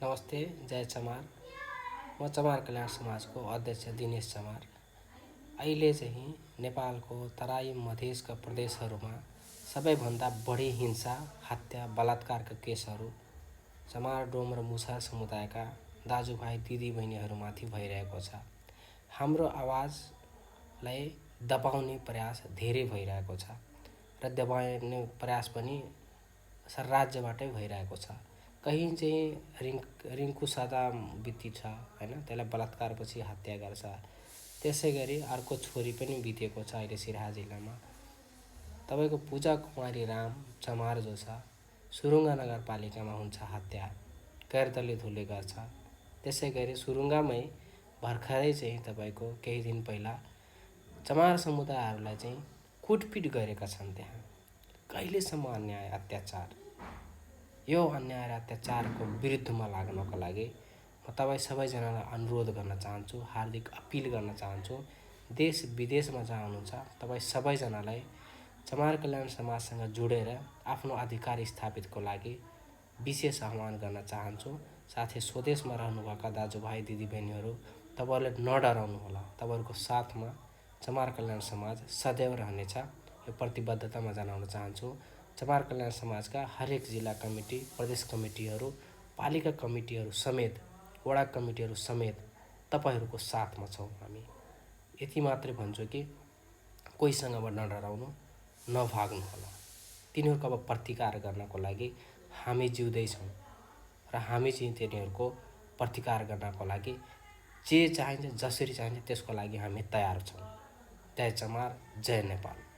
नमस्ते, जय चमार। म चमार कल्याण समाजको अध्यक्ष दिनेश चमार। अहिले चाहिँ नेपालको तराई मधेसका प्रदेशहरूमा सबैभन्दा बढी हिंसा, हत्या, बलात्कारका केसहरू चमार, डोम र मुसा समुदायका दाजुभाइ दिदीबहिनीहरूमाथि भइरहेको छ। हाम्रो आवाजलाई दबाउने प्रयास धेरै भइरहेको छ र दबाउने प्रयास पनि राज्यबाटै भइरहेको छ। कहीँ चाहिँ रिङ्कु सादा बित्ती छ हैन, त्यसलाई बलात्कारपछि हत्या गर्छ। त्यसै गरी अर्को छोरी पनि बितेको छ अहिले सिराहा जिल्लामा। तपाईँको पूजा कुमारी राम चमार जो छ सुरुङ्गा नगरपालिकामा हुन्छ हत्या, गैरदलितहरूले गर्छ। त्यसै गरी सुरुङ्गामै भर्खरै चाहिँ तपाईँको केही दिन पहिला चमार समुदायहरूलाई चाहिँ कुटपिट गरेका छन्। त्यहाँ कहिलेसम्म अन्याय अत्याचार? यो अन्याय र अत्याचारको विरुद्धमा लाग्नको लागि म तपाईँ सबैजनालाई अनुरोध गर्न चाहन्छु, हार्दिक अपिल गर्न चाहन्छु। देश विदेशमा जहाँ हुनुहुन्छ तपाईँ सबैजनालाई चमार कल्याण समाजसँग जोडेर आफ्नो अधिकार स्थापितको लागि विशेष आह्वान गर्न चाहन्छु। साथै स्वदेशमा रहनुभएका दाजुभाइ दिदीबहिनीहरू, तपाईँहरूले नडराउनुहोला। तपाईँहरूको साथमा चमार कल्याण समाज सदैव रहनेछ, यो प्रतिबद्धता म जनाउन चाहन्छु। चमार कल्याण समाजका हरेक जिल्ला कमिटी, प्रदेश कमिटीहरू, पालिका कमिटीहरू समेत, वडा कमिटीहरू समेत तपाईँहरूको साथमा छौँ हामी। यति मात्रै भन्छु कि कोहीसँगबाट नडराउनु, नभाग्नु होला। तिनीहरूको अब प्रतिकार गर्नको लागि हामी जिउँदैछौँ र हामी चाहिँ तिनीहरूको प्रतिकार गर्नको लागि जे चाहिन्छ, जसरी चाहिन्छ त्यसको लागि हामी तयार छौँ। जय चमार, जय नेपाल।